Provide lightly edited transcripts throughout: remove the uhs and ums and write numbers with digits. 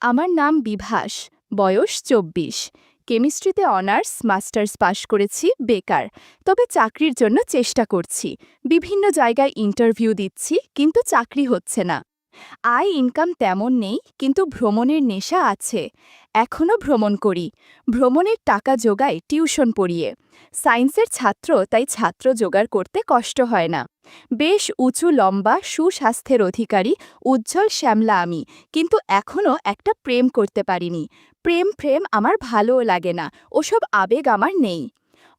আমার নাম বিভাস, বয়স ২৪। কেমিস্ট্রিতে অনার্স মাস্টার্স পাশ করেছি, বেকার। তবে চাকরির জন্য চেষ্টা করছি। বিভিন্ন জায়গায় ইন্টারভিউ দিচ্ছি, কিন্তু চাকরি হচ্ছে না। আয় ইনকাম তেমন নেই, কিন্তু ভ্রমণের নেশা আছে। এখনও ভ্রমণ করি। ভ্রমণের টাকা জোগাই টিউশন পড়িয়ে। সায়েন্সের ছাত্র, তাই ছাত্র জোগাড় করতে কষ্ট হয় না। বেশ উঁচু লম্বা সুস্বাস্থ্যের অধিকারী উজ্জ্বল শ্যামলা আমি, কিন্তু এখনও একটা প্রেম করতে পারিনি। প্রেম আমার ভালোও লাগে না, ওসব আবেগ আমার নেই।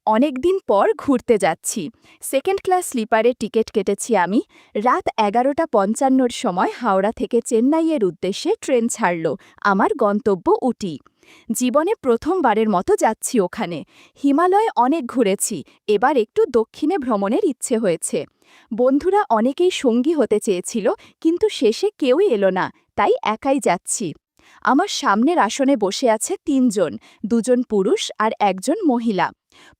অনেকদিন পর ঘুরতে যাচ্ছি। সেকেন্ড ক্লাস স্লিপারে টিকিট কেটেছি আমি। রাত ১১:৫৫-র সময় হাওড়া থেকে চেন্নাইয়ের উদ্দেশ্যে ট্রেন ছাড়ল। আমার গন্তব্য উটি। জীবনে প্রথমবারের মতো যাচ্ছি ওখানে। হিমালয়ে অনেক ঘুরেছি, এবার একটু দক্ষিণে ভ্রমণের ইচ্ছে হয়েছে। বন্ধুরা অনেকেই সঙ্গী হতে চেয়েছিল, কিন্তু শেষে কেউই এলো না, তাই একাই যাচ্ছি। আমার সামনের আসনে বসে আছে ৩ জন, ২ জন পুরুষ আর ১ জন মহিলা।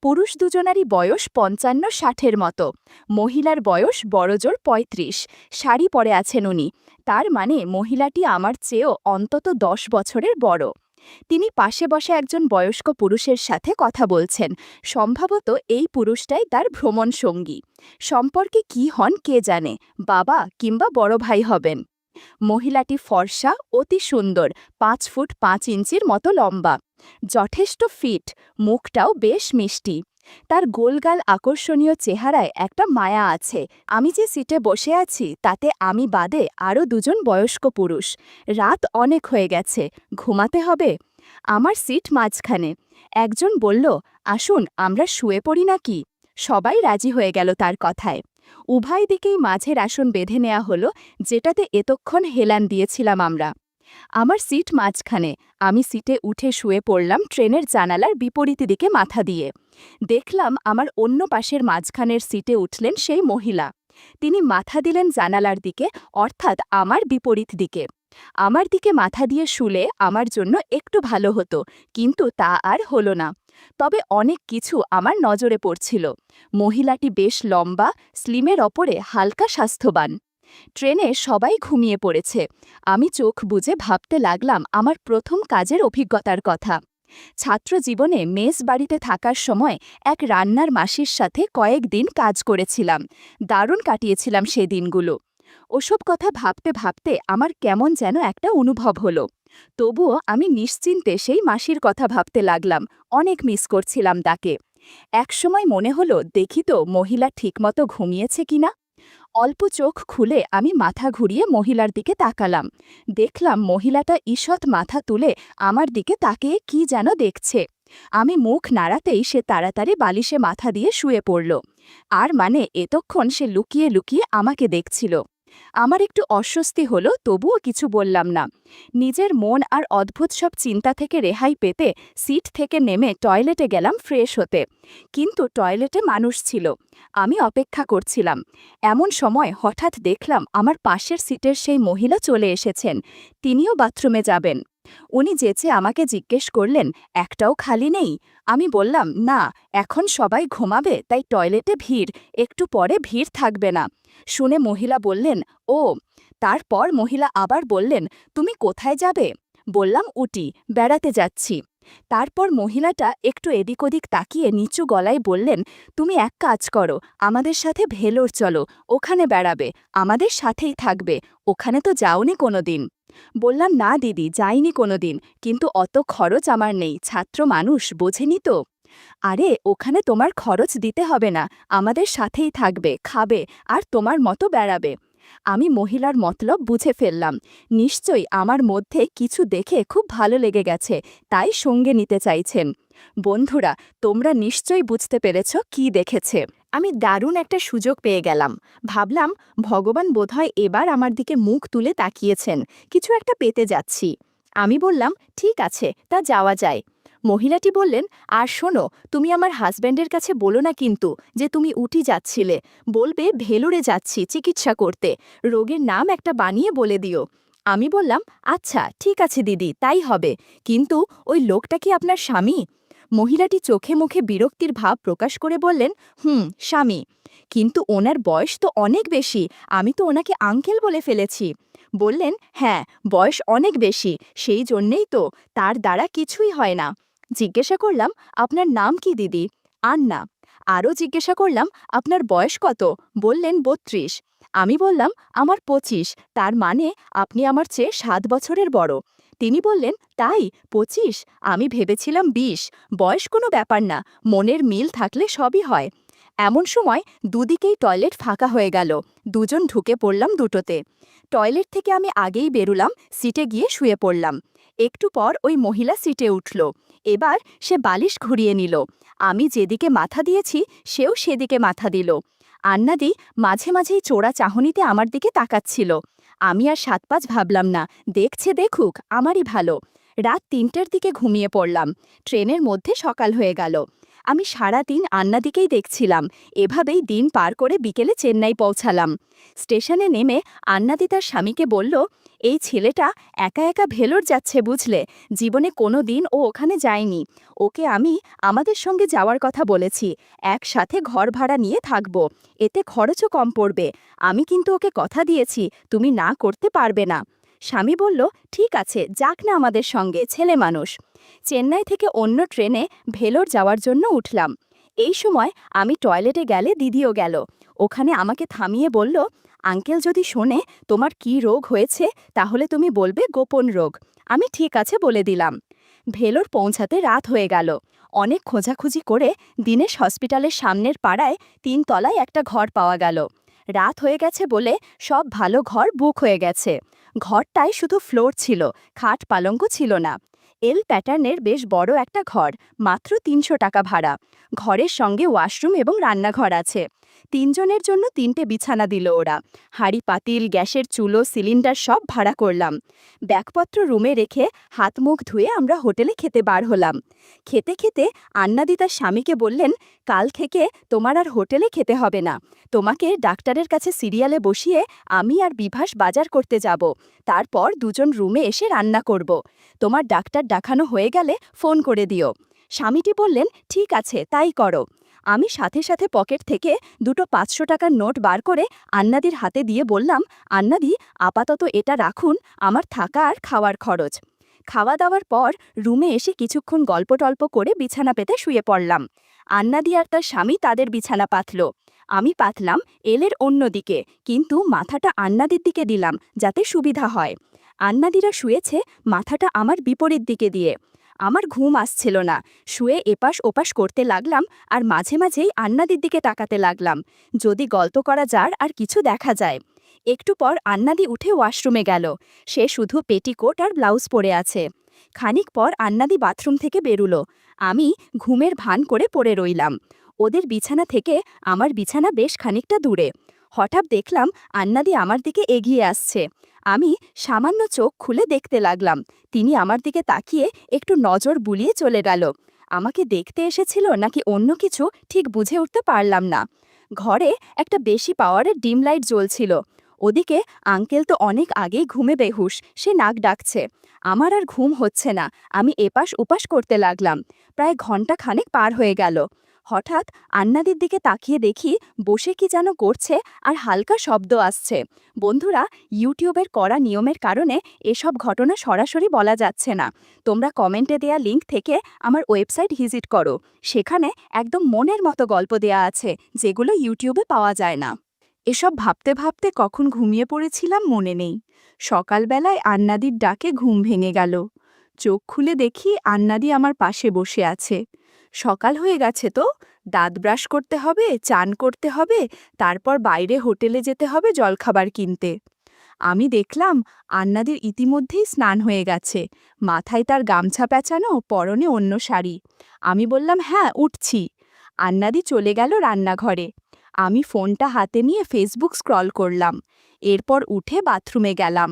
পুরুষ দুজনারই বয়স ৫৫-৬০-এর মতো। মহিলার বয়স বড়জোর ৩৫। শাড়ি পরে আছেন উনি। তার মানে মহিলাটি আমার চেয়েও অন্তত ১০ বছরের বড়। তিনি পাশে বসে একজন বয়স্ক পুরুষের সাথে কথা বলছেন। সম্ভবত এই পুরুষটাই তার ভ্রমণ সঙ্গী। সম্পর্কে কি হন কে জানে, বাবা কিংবা বড় ভাই হবেন। মহিলাটি ফর্সা, অতি সুন্দর, ৫ ফুট ৫ ইঞ্চির মতো লম্বা। যথেষ্ট ফিট, মুখটাও বেশ মিষ্টি। তার গোলগাল আকর্ষণীয় চেহারায় একটা মায়া আছে। আমি যে সিটে বসে আছি তাতে আমি বাদে আরও ২ জন বয়স্ক পুরুষ। রাত অনেক হয়ে গেছে, ঘুমাতে হবে। আমার সিট মাঝখানে। একজন বলল, আসুন আমরা শুয়ে পড়ি নাকি। সবাই রাজি হয়ে গেল তার কথায়। উভয় দিকেই মাঝের আসন বেঁধে নেওয়া হলো, যেটাতে এতক্ষণ হেলান দিয়েছিলাম আমরা। আমার সিট মাঝখানে। আমি সিটে উঠে শুয়ে পড়লাম ট্রেনের জানালার বিপরীত দিকে মাথা দিয়ে। দেখলাম আমার অন্য পাশের মাঝখানের সিটে উঠলেন সেই মহিলা। তিনি মাথা দিলেন জানালার দিকে, অর্থাৎ আমার বিপরীত দিকে। আমার দিকে মাথা দিয়ে শুলে আমার জন্য একটু ভালো হতো, কিন্তু তা আর হলো না। তবে অনেক কিছু আমার নজরে পড়ছিল। মহিলাটি বেশ লম্বা, স্লিমের ওপরে হালকা স্বাস্থ্যবান। ট্রেনে সবাই ঘুমিয়ে পড়েছে। আমি চোখ বুজে ভাবতে লাগলাম আমার প্রথম কাজের অভিজ্ঞতার কথা। ছাত্র জীবনে মেস বাড়িতে থাকার সময় এক রান্নার মাসির সাথে কয়েকদিন কাজ করেছিলাম। দারুণ কাটিয়েছিলাম সেই দিনগুলো। ওসব কথা ভাবতে ভাবতে আমার কেমন যেন একটা অনুভব হলো। তবুও আমি নিশ্চিন্তে সেই মাসির কথা ভাবতে লাগলাম। অনেক মিস করছিলাম তাকে। একসময় মনে হলো দেখি তো মহিলা ঠিকমতো ঘুমিয়েছে কিনা। অল্প চোখ খুলে আমি মাথা ঘুরিয়ে মহিলার দিকে তাকালাম। দেখলাম মহিলাটা ঈষৎ মাথা তুলে আমার দিকে তাকিয়ে কি যেন দেখছে। আমি মুখ নাড়াতেই সে তাড়াতাড়ি বালিশে মাথা দিয়ে শুয়ে পড়ল। আর মানে এতক্ষণ সে লুকিয়ে লুকিয়ে আমাকে দেখছিল। আমার একটু অস্বস্তি হলো, তবুও কিছু বললাম না। নিজের মন আর অদ্ভুত সব চিন্তা থেকে রেহাই পেতে সিট থেকে নেমে টয়লেটে গেলাম ফ্রেশ হতে। কিন্তু টয়লেটে মানুষ ছিল। আমি অপেক্ষা করছিলাম। এমন সময় হঠাৎ দেখলাম আমার পাশের সিটের সেই মহিলা চলে এসেছেন। তিনিও বাথরুমে যাবেন। উনি যেচে আমাকে জিজ্ঞেস করলেন, একটাও খালি নেই? আমি বললাম, না, এখন সবাই ঘুমাবে, তাই টয়লেটে ভিড়, একটু পরে ভিড় থাকবে না। শুনে মহিলা বললেন, ও। তারপর মহিলা আবার বললেন, তুমি কোথায় যাবে? বললাম, উটি, বেড়াতে যাচ্ছি। তারপর মহিলাটা একটু এদিক ওদিক তাকিয়ে নিচু গলায় বললেন, তুমি এক কাজ করো, আমাদের সাথে ভেলোর চলো, ওখানে বেড়াবে, আমাদের সাথেই থাকবে। ওখানে তো যাওনি কোনোদিন। বললাম, না দিদি, যাইনি কোনোদিন, কিন্তু অত খরচ আমার নেই, ছাত্র মানুষ, বোঝেনি তো। আরে ওখানে তোমার খরচ দিতে হবে না, আমাদের সাথেই থাকবে, খাবে, আর তোমার মতো বেড়াবে। আমি মহিলার মতলব বুঝে ফেললাম। নিশ্চয়ই আমার মধ্যে কিছু দেখে খুব ভালো লেগে গেছে, তাই সঙ্গে নিতে চাইছেন। বন্ধুরা, তোমরা নিশ্চয়ই বুঝতে পেরেছ কি দেখেছে। আমি দারুণ একটা সুযোগ পেয়ে গেলাম। ভাবলাম ভগবান বোধহয় এবার আমার দিকে মুখ তুলে তাকিয়েছেন, কিছু একটা পেতে যাচ্ছি। আমি বললাম, ঠিক আছে, তা যাওয়া যায়। মহিলাটি বললেন, আর শোনো, তুমি আমার হাজব্যান্ডের কাছে বলো না কিন্তু যে তুমি উটি যাচ্ছিলে। বলবে ভেলোরে যাচ্ছি চিকিৎসা করতে, রোগের নাম একটা বানিয়ে বলে দিও। আমি বললাম, আচ্ছা ঠিক আছে দিদি, তাই হবে, কিন্তু ওই লোকটা কি আপনার স্বামী? মহিলাটি চোখে মুখে বিরক্তির ভাব প্রকাশ করে বললেন, স্বামী। কিন্তু ওনার বয়স তো অনেক বেশি, আমি তো ওনাকে আঙ্কেল বলে ফেলেছি। বললেন, হ্যাঁ, বয়স অনেক বেশি, সেই জন্যেই তো, তার দ্বারা কিছুই হয় না। জিজ্ঞাসা করলাম, আপনার নাম কি দিদি? আন্না। আরও জিজ্ঞাসা করলাম, আপনার বয়স কত? বললেন, ৩২। আমি বললাম, আমার ২৫, তার মানে আপনি আমার চেয়ে ৭ বছরের বড়। তিনি বললেন, তাই? ২৫? আমি ভেবেছিলাম ২০। বয়স কোনো ব্যাপার না, মনের মিল থাকলে সবই হয়। এমন সময় দুদিকেই টয়লেট ফাঁকা হয়ে গেল। দুজন ঢুকে পড়লাম দুটোতে। টয়লেট থেকে আমি আগেই বেরুলাম, সিটে গিয়ে শুয়ে পড়লাম। একটু পর ওই মহিলা সিটে উঠল। এবার সে বালিশ ঘুরিয়ে নিল। আমি যেদিকে মাথা দিয়েছি সেও সেদিকে মাথা দিল। আন্নাদি মাঝে মাঝেই চোরা চাহনিতে আমার দিকে তাকাচ্ছিল। আমি আর ৭-৫ ভাবলাম না, দেখছে দেখুক, আমারই ভালো। রাত ৩টের দিকে ঘুমিয়ে পড়লাম। ট্রেনের মধ্যে সকাল হয়ে গেল। আমি সারাদিন আন্নাদিকেই দেখছিলাম। এভাবেই দিন পার করে বিকেলে চেন্নাই পৌঁছালাম। স্টেশনে নেমে আন্নাদি তার স্বামীকে বলল, এই ছেলেটা একা একা ভেলোর যাচ্ছে বুঝলে, জীবনে কোনো দিন ও ওখানে যায়নি। ওকে আমি আমাদের সঙ্গে যাওয়ার কথা বলেছি, একসাথে ঘর ভাড়া নিয়ে থাকব, এতে খরচও কম পড়বে। আমি কিন্তু ওকে কথা দিয়েছি, তুমি না করতে পারবে না। স্বামী বলল, ঠিক আছে, যাক না আমাদের সঙ্গে, ছেলে মানুষ। চেন্নাই থেকে অন্য ট্রেনে ভেলোর যাওয়ার জন্য উঠলাম। এই সময় আমি টয়লেটে গেলে দিদিও গেল। ওখানে আমাকে থামিয়ে বলল, আঙ্কেল যদি শোনে তোমার কি রোগ হয়েছে তাহলে তুমি বলবে গোপন রোগ। আমি ঠিক আছে বলে দিলাম। ভেলোর পৌঁছাতে রাত হয়ে গেল। অনেক খোঁজাখুঁজি করে দীনেশ হসপিটালের সামনের পাড়ায় ৩ তলায় একটা ঘর পাওয়া গেল। রাত হয়ে গেছে বলে সব ভালো ঘর বুক হয়ে গেছে। ঘরটায় শুধু ফ্লোর ছিল, খাট পালঙ্ক ছিল না। এল প্যাটার্নের বেশ বড় একটা ঘর, মাত্র ৩০০ টাকা ভাড়া। ঘরের সঙ্গে ওয়াশরুম এবং রান্নাঘর আছে। ৩ জনের জন্য ৩টে বিছানা দিল ওরা। হাঁড়ি পাতিল, গ্যাসের চুলো, সিলিন্ডার সব ভাড়া করলাম। ব্যাগপত্র রুমে রেখে হাত মুখ ধুয়ে আমরা হোটেলে খেতে বার হলাম। খেতে খেতে আন্নাদি তার স্বামীকে বললেন, কাল থেকে তোমার আর হোটেলে খেতে হবে না। তোমাকে ডাক্তারের কাছে সিরিয়ালে বসিয়ে আমি আর বিভাস বাজার করতে যাব। তারপর দুজন রুমে এসে রান্না করব। তোমার ডাক্তার দেখানো হয়ে গেলে ফোন করে দিও। স্বামীটি বললেন, ঠিক আছে, তাই করো। আমি সাথে সাথে পকেট থেকে দুটো ৫০০ টাকার নোট বার করে আন্নাদির হাতে দিয়ে বললাম, আন্নাদি, আপাতত এটা রাখুন, আমার থাকা আর খাওয়ার খরচ। খাওয়া দাওয়ার পর রুমে এসে কিছুক্ষণ গল্প টল্প করে বিছানা পেতে শুয়ে পড়লাম। আন্নাদি আর তার স্বামী তাদের বিছানা পাতল। আমি পাতলাম এলের অন্য দিকে, কিন্তু মাথাটা আন্নাদির দিকে দিলাম যাতে সুবিধা হয়। আন্নাদিরা শুয়েছে মাথাটা আমার বিপরীত দিকে দিয়ে। আমার ঘুম আসছিল না। শুয়ে এপাশ ওপাশ করতে লাগলাম আর মাঝে মাঝেই আন্নাদির দিকে তাকাতে লাগলাম, যদি গল্প করা যার আর কিছু দেখা যায়। একটু পর আন্নাদি উঠে ওয়াশরুমে গেল। সে শুধু পেটিকোট আর ব্লাউজ পরে আছে। খানিক পর আন্নাদি বাথরুম থেকে বেরুলো। আমি ঘুমের ভান করে পড়ে রইলাম। ওদের বিছানা থেকে আমার বিছানা বেশ খানিকটা দূরে। হঠাৎ দেখলাম আন্নাদি আমার দিকে এগিয়ে আসছে। আমি সামান্য চোখ খুলে দেখতে লাগলাম। তিনি আমার দিকে তাকিয়ে একটু নজর বুলিয়ে চলে গেল। আমাকে দেখতে এসেছিল নাকি অন্য কিছু ঠিক বুঝে উঠতে পারলাম না। ঘরে একটা বেশি পাওয়ারের ডিম লাইট জ্বলছিল। ওদিকে আঙ্কেল তো অনেক আগেই ঘুমে বেহুশ, সে নাক ডাকছে। আমার আর ঘুম হচ্ছে না। আমি এপাশ ওপাশ করতে লাগলাম। প্রায় ঘন্টা খানেক পার হয়ে গেল। হঠাৎ আন্নাদির দিকে তাকিয়ে দেখি বসে কি যেন করছে আর হালকা শব্দ আসছে। বন্ধুরা, ইউটিউবের করা নিয়মের কারণে এসব ঘটনা সরাসরি বলা যাচ্ছে না। তোমরা কমেন্টে দেয়া লিংক থেকে আমার ওয়েবসাইট ভিজিট করো। সেখানে একদম মনের মতো গল্প দেয়া আছে, যেগুলো ইউটিউবে পাওয়া যায় না। এসব ভাবতে ভাবতে কখন ঘুমিয়ে পড়েছিলাম মনে নেই। সকালবেলায় আন্নাদির ডাকে ঘুম ভেঙে গেল। চোখ খুলে দেখি আন্নাদি আমার পাশে বসে আছে। সকাল হয়ে গেছে তো, দাঁত ব্রাশ করতে হবে, চান করতে হবে, তারপর বাইরে হোটেলে যেতে হবে জলখাবার কিনতে। আমি দেখলাম আন্নাদির ইতিমধ্যেই স্নান হয়ে গেছে। মাথায় তার গামছা পেঁচানো, পরনে অন্য শাড়ি। আমি বললাম, হ্যাঁ, উঠছি। আন্নাদি চলে গেল রান্নাঘরে। আমি ফোনটা হাতে নিয়ে ফেসবুক স্ক্রল করলাম। এরপর উঠে বাথরুমে গেলাম।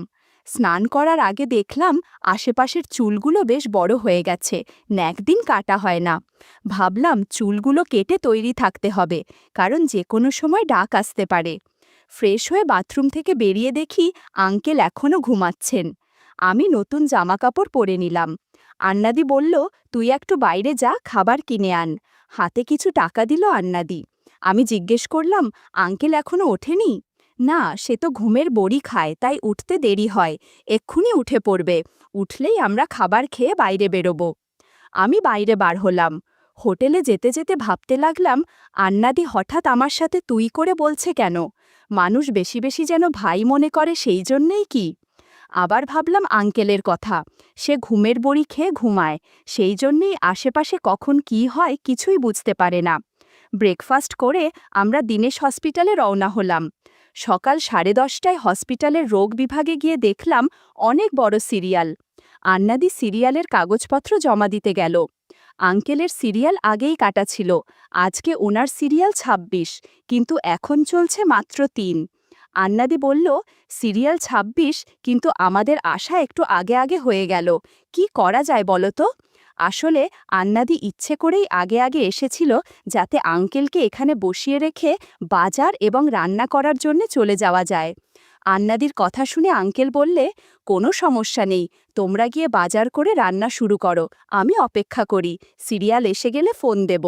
স্নান করার আগে দেখলাম আশেপাশের চুলগুলো বেশ বড় হয়ে গেছে, একদিন কাটা হয় না। ভাবলাম চুলগুলো কেটে তৈরি থাকতে হবে, কারণ যে কোনো সময় ডাক আসতে পারে। ফ্রেশ হয়ে বাথরুম থেকে বেরিয়ে দেখি আঙ্কেল এখনও ঘুমাচ্ছেন। আমি নতুন জামাকাপড় পরে নিলাম। আন্নাদি বলল, তুই একটু বাইরে যা, খাবার কিনে আন। হাতে কিছু টাকা দিল আন্নাদি। আমি জিজ্ঞেস করলাম, আঙ্কেল এখনো ওঠেনি? না, সে তো ঘুমের বড়ি খায়, তাই উঠতে দেরি হয়। এক্ষুনি উঠে পড়বে। উঠলেই আমরা খাবার খেয়ে বাইরে বেরোব। আমি বাইরে বার হলাম। হোটেলে যেতে যেতে ভাবতে লাগলাম, আন্নাদি হঠাৎ আমার সাথে তুই করে বলছে কেন? মানুষ বেশি বেশি যেন ভাই মনে করে, সেই জন্যেই কি? আবার ভাবলাম আঙ্কেলের কথা। সে ঘুমের বড়ি খেয়ে ঘুমায়, সেই জন্যেই আশেপাশে কখন কি হয় কিছুই বুঝতে পারে না। ব্রেকফাস্ট করে আমরা দিনেশ হসপিটালে রওনা হলাম। সকাল 10:30টায় হসপিটালের রোগ বিভাগে গিয়ে দেখলাম অনেক বড় সিরিয়াল। আন্নাদি সিরিয়ালের কাগজপত্র জমা দিতে গেল। আঙ্কেলের সিরিয়াল আগেই কাটা ছিল। আজকে ওনার সিরিয়াল ২৬, কিন্তু এখন চলছে মাত্র ৩। আন্নাদি বলল, সিরিয়াল ২৬, কিন্তু আমাদের আশা একটু আগে আগে হয়ে গেল। কি করা যায় বলো তো? আসলে আন্নাদি ইচ্ছে করেই আগে আগে এসেছিল, যাতে আঙ্কেলকে এখানে বসিয়ে রেখে বাজার এবং রান্না করার জন্য চলে যাওয়া যায়। আন্নাদির কথা শুনে আঙ্কেল বললে, কোনো সমস্যা নেই, তোমরা গিয়ে বাজার করে রান্না শুরু করো, আমি অপেক্ষা করি, সিরিয়াল এসে গেলে ফোন দেব।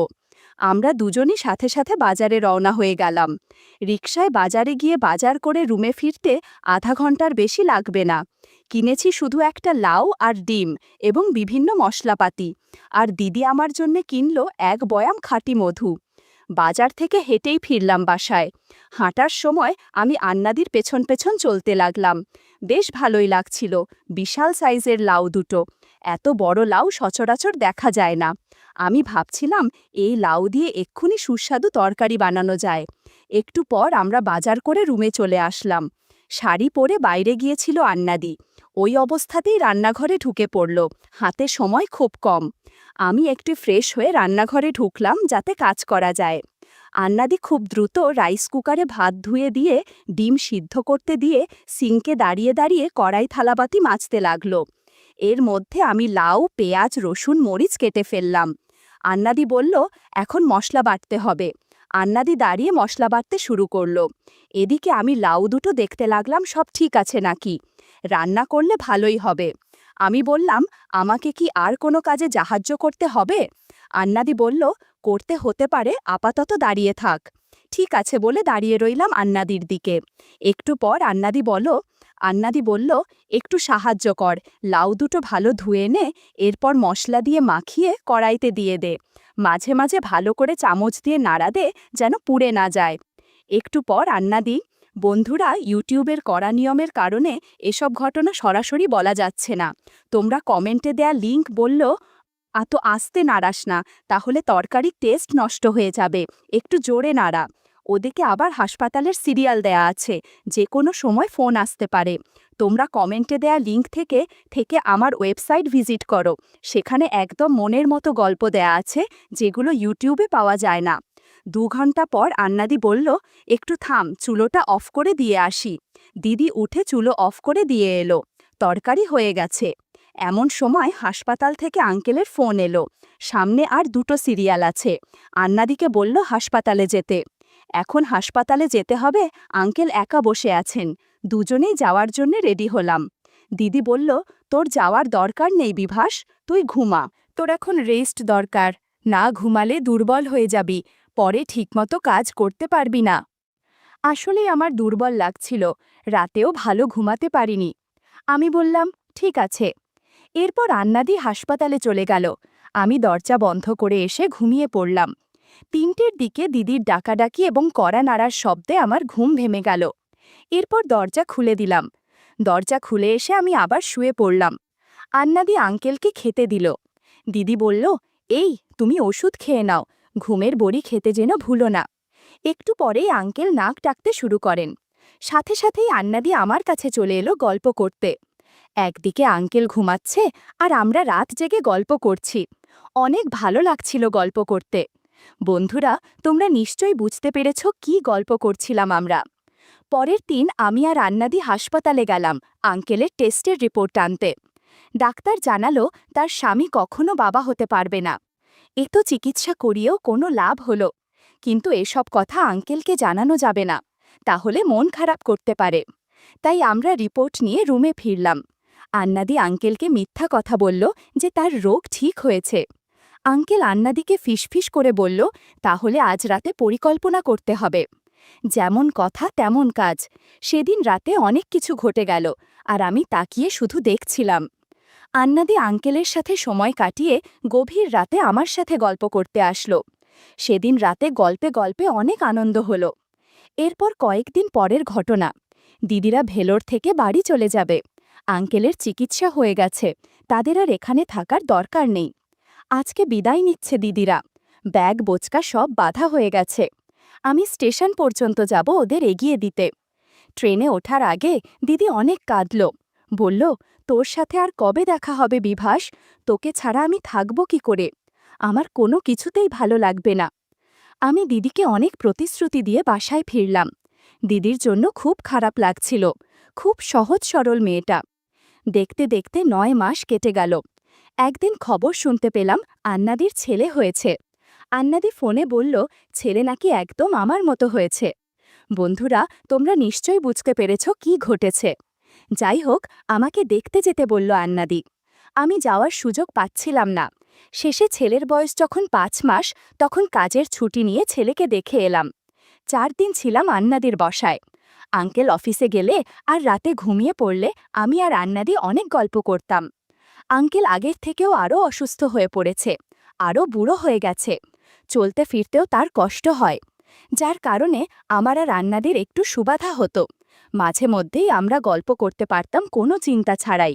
আমরা দুজনই সাথে সাথে বাজারে রওনা হয়ে গেলাম। রিকশায় বাজারে গিয়ে বাজার করে রুমে ফিরতে আধা ঘন্টার বেশি লাগবে না। কিনেছি শুধু একটা লাউ আর ডিম এবং বিভিন্ন মশলাপাতি। আর দিদি আমার জন্যে কিনল এক বয়াম খাঁটি মধু। বাজার থেকে হেঁটেই ফিরলাম বাসায়। হাঁটার সময় আমি আন্নাদির পেছন পেছন চলতে লাগলাম। বেশ ভালোই লাগছিল। বিশাল সাইজের লাউ দুটো। এত বড় লাউ সচরাচর দেখা যায় না। আমি ভাবছিলাম, এই লাউ দিয়ে এক্ষুনি সুস্বাদু তরকারি বানানো যায়। একটু পর আমরা বাজার করে রুমে চলে আসলাম। শাড়ি পরে বাইরে গিয়েছিল আন্নাদি। ওই অবস্থাতেই রান্নাঘরে ঢুকে পড়ল। হাতে সময় খুব কম। আমি একটু ফ্রেশ হয়ে রান্নাঘরে ঢুকলাম যাতে কাজ করা যায়। আন্নাদি খুব দ্রুত রাইস কুকারে ভাত ধুয়ে দিয়ে ডিম সিদ্ধ করতে দিয়ে সিঙ্কে দাঁড়িয়ে দাঁড়িয়ে কড়াই থালাবাতি মাজতে লাগল। এর মধ্যে আমি লাউ, পেঁয়াজ, রসুন, মরিচ কেটে ফেললাম। আন্নাদি বলল, এখন মশলা বাটতে হবে। আন্নাদি দাঁড়িয়ে মশলা বাটতে শুরু করল। এদিকে আমি লাউ দুটো দেখতে লাগলাম সব ঠিক আছে নাকি। রান্না করলে ভালোই হবে। আমি বললাম, আমাকে কি আর কোনো কাজে সাহায্য করতে হবে? আন্নাদি বলল, করতে হতে পারে, আপাতত দাঁড়িয়ে থাক। ঠিক আছে বলে দাঁড়িয়ে রইলাম আন্নাদির দিকে। একটু পর আন্নাদি বলল, একটু সাহায্য কর, লাউ দুটো ভালো ধুয়ে নে, এরপর মশলা দিয়ে মাখিয়ে কড়াইতে দিয়ে দে। মাঝে মাঝে ভালো করে চামচ দিয়ে নাড়া দে, যেন পুড়ে না যায়। একটু পর আন্নাদি, বন্ধুরা, ইউটিউবের কড়া নিয়মের কারণে এসব ঘটনা সরাসরি বলা যাচ্ছে না। তোমরা কমেন্টে দেয়া লিংক বলল, এত আস্তে নাড়াস না, তাহলে তরকারির টেস্ট নষ্ট হয়ে যাবে, একটু জোরে নাড়া। ওদিকে আবার হাসপাতালের সিরিয়াল দেয়া আছে, যে কোনো সময় ফোন আসতে পারে। তোমরা কমেন্টে দেয়া লিংক থেকে থেকে আমার ওয়েবসাইট ভিজিট করো, সেখানে একদম মনের মতো গল্প দেয়া আছে, যেগুলো ইউটিউবে পাওয়া যায় না। 2 ঘন্টা পর আন্নাদি বলল, একটু থাম, চুলোটা অফ করে দিয়ে আসি। দিদি উঠে চুলো অফ করে দিয়ে এলো। তরকারি হয়ে গেছে। এমন সময় হাসপাতাল থেকে আঙ্কেলের ফোন এলো, সামনে আর 2টো সিরিয়াল আছে। আন্নাদিকে বলল হাসপাতালে যেতে। এখন হাসপাতালে যেতে হবে, আঙ্কেল একা বসে আছেন। দুজনেই যাওয়ার জন্য রেডি হলাম। দিদি বলল, তোর যাওয়ার দরকার নেই বিভাস, তুই ঘুমা, তোর এখন রেস্ট দরকার, না ঘুমালে দুর্বল হয়ে যাবি, পরে ঠিকমতো কাজ করতে পারবি না। আসলে আমার দুর্বল লাগছিল, রাতেও ভালো ঘুমাতে পারিনি। আমি বললাম, ঠিক আছে। এরপর আন্নাদি হাসপাতালে চলে গেল। আমি দরজা বন্ধ করে এসে ঘুমিয়ে পড়লাম। 3টের দিকে দিদির ডাকাডাকি এবং কড়া নাড়ার শব্দে আমার ঘুম ভেঙে গেল। এরপর দরজা খুলে দিলাম। দরজা খুলে এসে আমি আবার শুয়ে পড়লাম। আন্নাদি আঙ্কেলকে খেতে দিল। দিদি বলল, এই তুমি ওষুধ খেয়ে নাও, ঘুমের বড়ি খেতে যেন ভুলো না। একটু পরেই আঙ্কেল নাক ডাকতে শুরু করেন। সাথে সাথেই আন্নাদি আমার কাছে চলে এলো গল্প করতে। একদিকে আঙ্কেল ঘুমাচ্ছে আর আমরা রাত জেগে গল্প করছি। অনেক ভালো লাগছিল গল্প করতে। বন্ধুরা, তোমরা নিশ্চয়ই বুঝতে পেরেছ কি গল্প করছিলাম আমরা। পরের দিন আমি আর আন্নাদি হাসপাতালে গেলাম আঙ্কেলের টেস্টের রিপোর্ট আনতে। ডাক্তার জানালো তার স্বামী কখনো বাবা হতে পারবে না। এত চিকিৎসা করিয়েও কোনো লাভ হলো, কিন্তু এসব কথা আঙ্কেলকে জানানো যাবে না, তাহলে মন খারাপ করতে পারে। তাই আমরা রিপোর্ট নিয়ে রুমে ফিরলাম। আন্নাদি আঙ্কেলকে মিথ্যা কথা বলল যে তার রোগ ঠিক হয়েছে। আঙ্কেল আন্নাদিকে ফিসফিস করে বলল, তাহলে আজ রাতে পরিকল্পনা করতে হবে। যেমন কথা তেমন কাজ। সেদিন রাতে অনেক কিছু ঘটে গেল, আর আমি তাকিয়ে শুধু দেখছিলাম। আন্নাদি আঙ্কেলের সাথে সময় কাটিয়ে গভীর রাতে আমার সাথে গল্প করতে আসলো। সেদিন রাতে গল্পে গল্পে অনেক আনন্দ হলো। এরপর কয়েকদিন পরের ঘটনা। দিদিরা ভেলোর থেকে বাড়ি চলে যাবে। আঙ্কেলের চিকিৎসা হয়ে গেছে, তাদের আর এখানে থাকার দরকার নেই। আজকে বিদায় নিচ্ছে দিদিরা। ব্যাগ বোচকা সব বাঁধা হয়ে গেছে। আমি স্টেশন পর্যন্ত যাব ওদের এগিয়ে দিতে। ট্রেনে ওঠার আগে দিদি অনেক কাঁদল। বলল, তোর সাথে আর কবে দেখা হবে বিভাস? তোকে ছাড়া আমি থাকব কি করে? আমার কোনো কিছুতেই ভালো লাগবে না। আমি দিদিকে অনেক প্রতিশ্রুতি দিয়ে বাসায় ফিরলাম। দিদির জন্য খুব খারাপ লাগছিল। খুব সহজ সরল মেয়েটা। দেখতে দেখতে ৯ মাস কেটে গেল। একদিন খবর শুনতে পেলাম আন্নাদির ছেলে হয়েছে। আন্নাদি ফোনে বলল, ছেলে নাকি একদম আমার মতো হয়েছে। বন্ধুরা, তোমরা নিশ্চয়ই বুঝতে পেরেছ কি ঘটেছে। যাই হোক, আমাকে দেখতে যেতে বলল আন্নাদি। আমি যাওয়ার সুযোগ পাচ্ছিলাম না। শেষে ছেলের বয়স যখন ৫ মাস, তখন কাজের ছুটি নিয়ে ছেলেকে দেখে এলাম। ৪ দিন ছিলাম আন্নাদির বসায়। আঙ্কেল অফিসে গেলে আর রাতে ঘুমিয়ে পড়লে আমি আর আন্নাদি অনেক গল্প করতাম। আঙ্কেল আগের থেকেও আরও অসুস্থ হয়ে পড়েছে, আরও বুড়ো হয়ে গেছে। চলতে ফিরতেও তার কষ্ট হয়, যার কারণে আমার আর আন্নাদির একটু সুবাধা হতো। মাঝে মধ্যেই আমরা গল্প করতে পারতাম কোনো চিন্তা ছাড়াই।